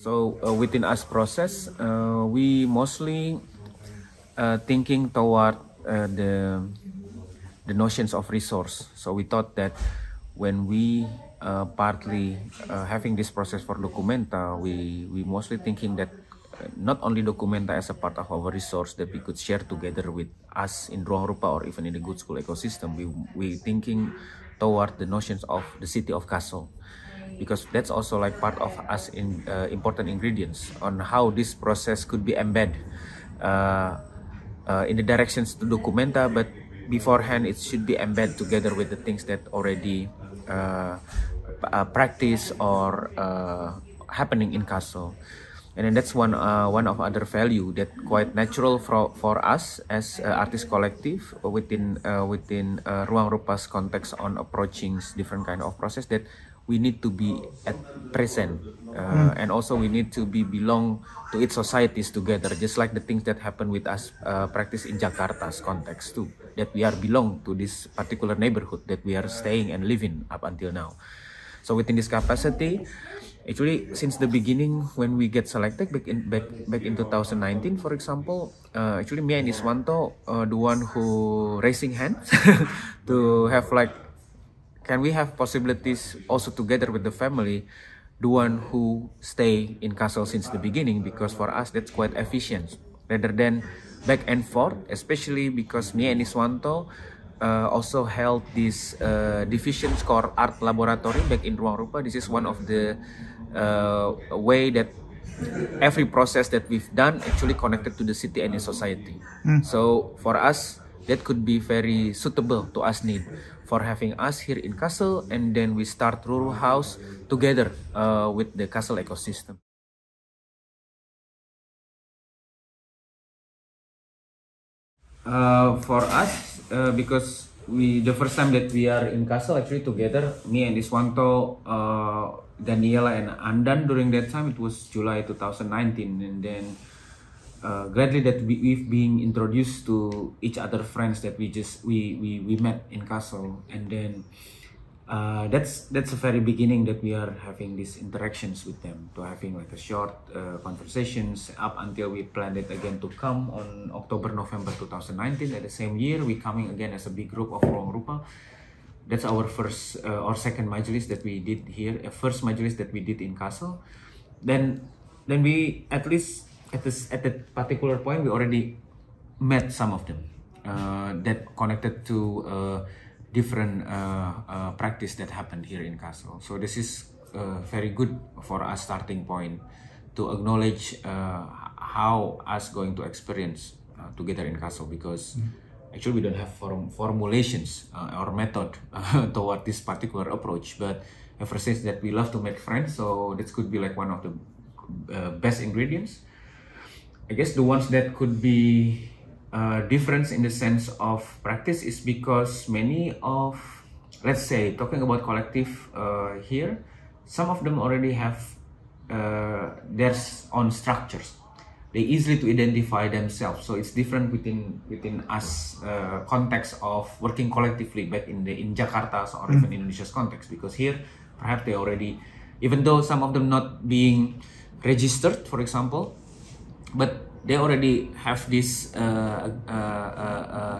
So within us process, we mostly thinking toward the notions of resource. So we thought that when we partly having this process for documenta, we mostly thinking that not only documenta as a part of our resource that we could share together with us in Ruangrupa or even in the good school ecosystem, we thinking toward the notions of the city of Kassel, because that's also like part of us in important ingredients on how this process could be embedded in the directions to documenta, but beforehand it should be embedded together with the things that already practice or happening in Kassel. And then that's one of other value that quite natural for us as artist collective within Ruangrupa's context on approaching different kind of process, that we need to be at present and also we need to belong to its societies together, just like the things that happen with us practice in Jakarta's context too, that we are belong to this particular neighborhood that we are staying and living up until now. So within this capacity, actually since the beginning when we get selected back in 2019, for example, actually me and Iswanto the one who raising hands to have like, can we have possibilities also together with the family, the one who stay in Kassel since the beginning, because for us that's quite efficient rather than back and forth, especially because me and Iswanto also held this division score art laboratory back in Ruangrupa. This is one of the way that every process that we've done actually connected to the city and the society. So for us, that could be very suitable to us need for having us here in Kassel, and then we start ruru-Haus together with the Kassel ecosystem. For us, because the first time that we are in Kassel actually together, me and Iswanto, Daniela and Andan, during that time it was July 2019, and then gladly that we've been introduced to each other friends that we met in Kassel, and then that's the very beginning that we are having these interactions with them, to having like a short conversations up until we planned it again to come on November 2019. At the same year we coming again as a big group of Ruangrupa. That's our first or second majlis that we did here, first majlis that we did in Kassel. Then we, at least at that particular point, we already met some of them that connected to different practice that happened here in Kassel. So this is very good for us starting point to acknowledge how us going to experience together in Kassel, because actually we don't have formulations or method toward this particular approach, but ever since that we love to make friends, so this could be like one of the best ingredients. I guess the ones that could be difference in the sense of practice is because many of, let's say, talking about collective here, some of them already have their own structures. They easily to identify themselves, so it's different within us context of working collectively back in Jakarta's or even Indonesia's context, because here perhaps they already, even though some of them not being registered, for example, but they already have this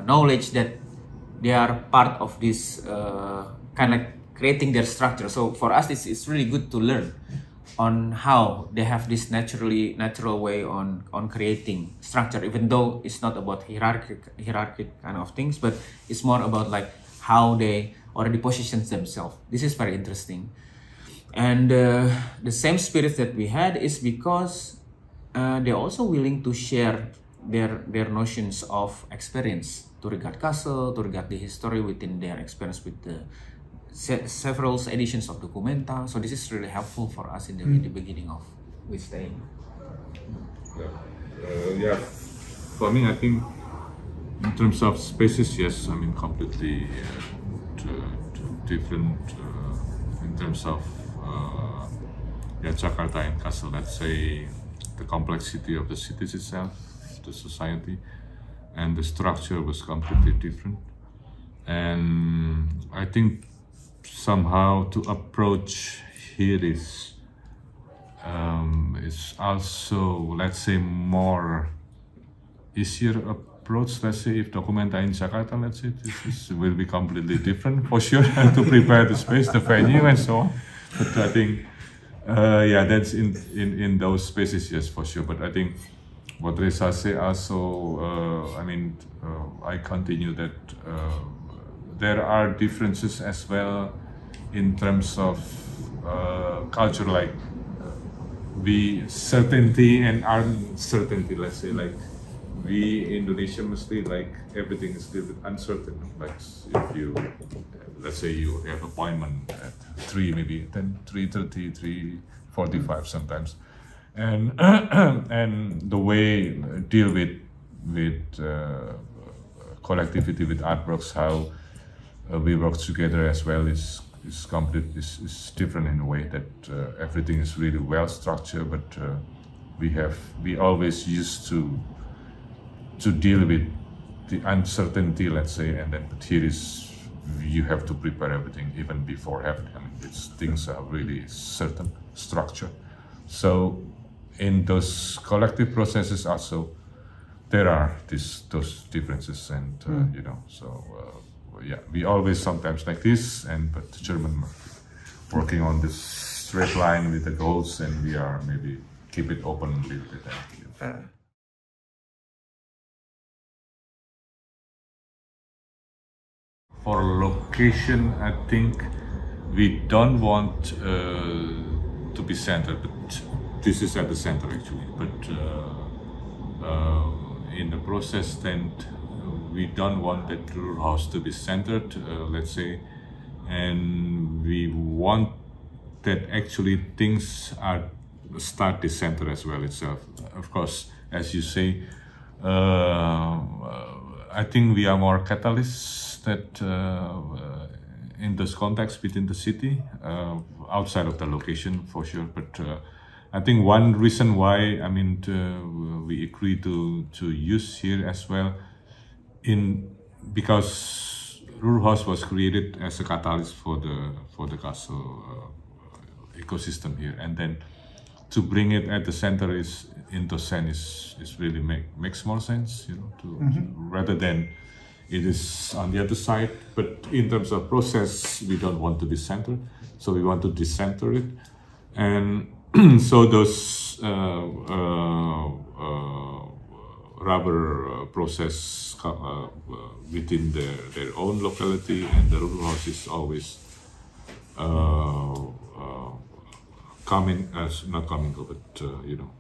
knowledge that they are part of this kind of creating their structure. So for us, it's really good to learn on how they have this natural way on creating structure, even though it's not about hierarchy kind of things, but it's more about like how they already position themselves. This is very interesting. And the same spirit that we had is because they're also willing to share their notions of experience to regard Kassel, to regard the history within their experience with the several editions of documenta. So this is really helpful for us in the beginning of we staying. Yeah, for me, I think in terms of spaces, yes, I mean completely different in terms of Jakarta and Kassel. Let's say the complexity of the cities itself, the society, and the structure was completely different. And I think somehow to approach here is it's also, let's say, more easier approach. Let's say if documenta in Jakarta, let's say this will be completely different for sure to prepare the space, the venue, and so on. But I think, yeah, that's in those spaces, yes, for sure. But I think what Reza say also, I mean, I continue that there are differences as well in terms of culture, like we certainty and uncertainty. Let's say, like we Indonesia mostly like everything is a little bit uncertain. Like if you, let's say you have appointment at 3, maybe then 3:30, 3:45 sometimes, and and the way deal with collectivity, with artworks, how we work together as well is different in a way that everything is really well structured, but we always used to deal with the uncertainty, let's say, and then but here is you have to prepare everything even before having. I mean, things are really certain structure. So in those collective processes also there are those differences, and you know, so yeah, we always sometimes like this, and but the German working on this straight line with the goals, and we are maybe keep it open a little bit. For location, I think we don't want to be centered, but this is at the center actually. But in the process, then we don't want that ruru-Haus to be centered, let's say, and we want that actually things are start the center as well itself. Of course, as you say, I think we are more catalysts that in this context within the city, outside of the location for sure. But I think one reason why, I mean, we agree to use here as well, because ruru-Haus was created as a catalyst for the Kassel ecosystem here, and then to bring it at the center is in the sense is really makes more sense, you know, to rather than it is on the other side. But in terms of process, we don't want to be centered, so we want to decenter it, and so those rubber process within their own locality, and the ruru-Haus is always coming as not coming, but you know,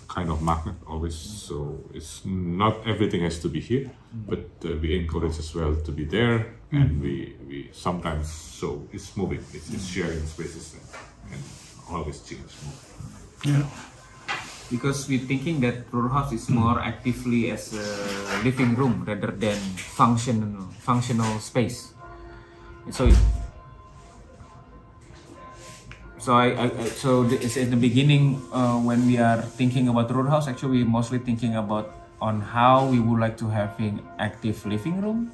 kind of magnet always. So it's not everything has to be here, but we encourage as well to be there, and we sometimes, so it's moving, it's sharing spaces, and always change. Yeah. Because we're thinking that ruru-Haus is more actively as a living room rather than functional space. So it's in the beginning when we are thinking about ruru-Haus, actually we're mostly thinking about on how we would like to have an active living room,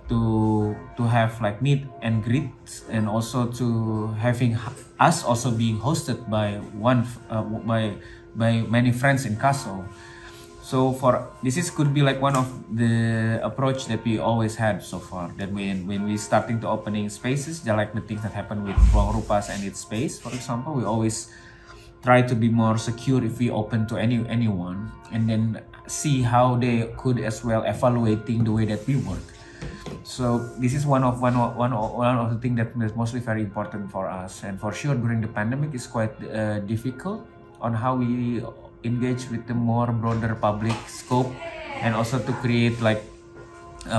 to have like meet and greet, and also to having us also being hosted by by many friends in Kassel. So this could be like one of the approach that we always had so far. That when we starting to opening spaces, just like the things that happen with Ruangrupa and its space, for example, we always try to be more secure if we open to anyone, and then see how they could as well evaluating the way that we work. So this is one of the things that is mostly very important for us, and for sure during the pandemic it's quite difficult on how we engage with the more broader public scope, and also to create like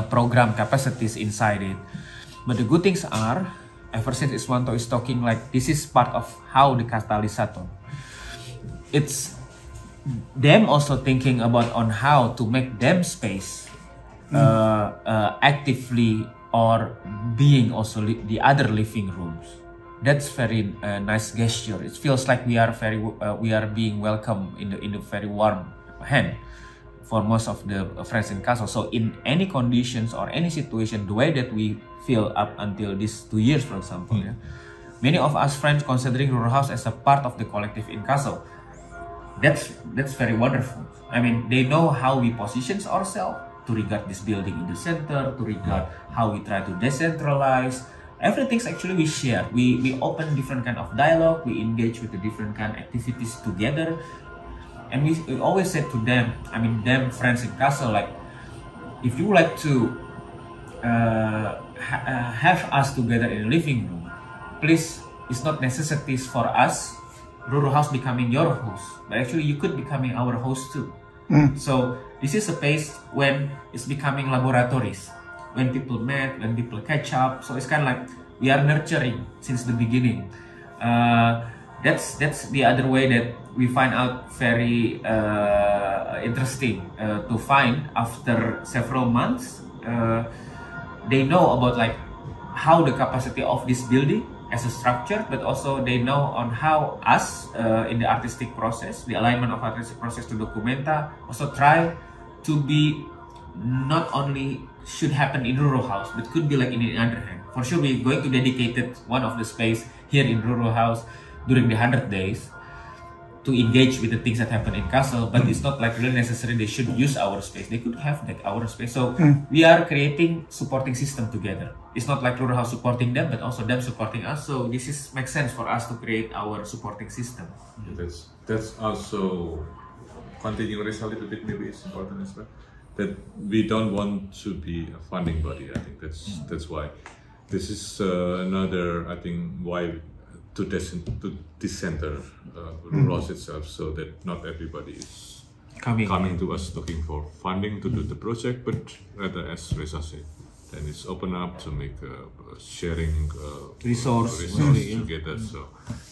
program capacities inside it. But the good things are, ever since Iswanto is talking, like this is part of how the Katalisator. It's them also thinking about on how to make them space actively, or being also the other living rooms. That's very nice gesture. It feels like we are being welcomed in a very warm hand for most of the friends in Kassel. So in any conditions or any situation, the way that we feel up until these 2 years, for example, yeah, many of us friends considering ruru-Haus as a part of the collective in Kassel. that's very wonderful. I mean, they know how we position ourselves to regard this building in the center, to regard how we try to decentralize. Everything's actually we share. We open different kind of dialogue. We engage with the different kind of activities together, and we always said to them, I mean, them friends in Kassel, like, if you like to have us together in the living room, please, it's not necessities for us, ruru-Haus becoming your host, but actually you could becoming our host too. So this is a place when it's becoming laboratories, when people met, when people catch up. So it's kind of like we are nurturing since the beginning. That's the other way that we find out very interesting to find after several months. They know about like how the capacity of this building as a structure, but also they know on how us in the artistic process, the alignment of artistic process to documenta, also try to be not only should happen in ruru-Haus, but could be like in the other hand. For sure, we're going to dedicate one of the space here in ruru-Haus during the 100 days to engage with the things that happen in Kassel, but it's not like really necessary they should use our space. They could have that our space. So we are creating supporting system together. It's not like ruru-Haus supporting them, but also them supporting us. So this makes sense for us to create our supporting system. That's also continuing this a little bit. Maybe it's important as well that we don't want to be a funding body. I think that's why this is another. I think why. To decenter ruru-Haus itself, so that not everybody is coming to us looking for funding to do the project, but rather, as Reza said, then it's open up to make sharing resource together. So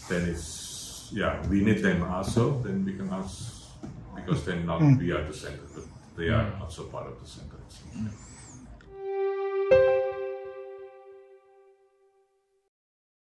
then it's we need them also. Then we can ask, because then not we are the center, but they are also part of the center.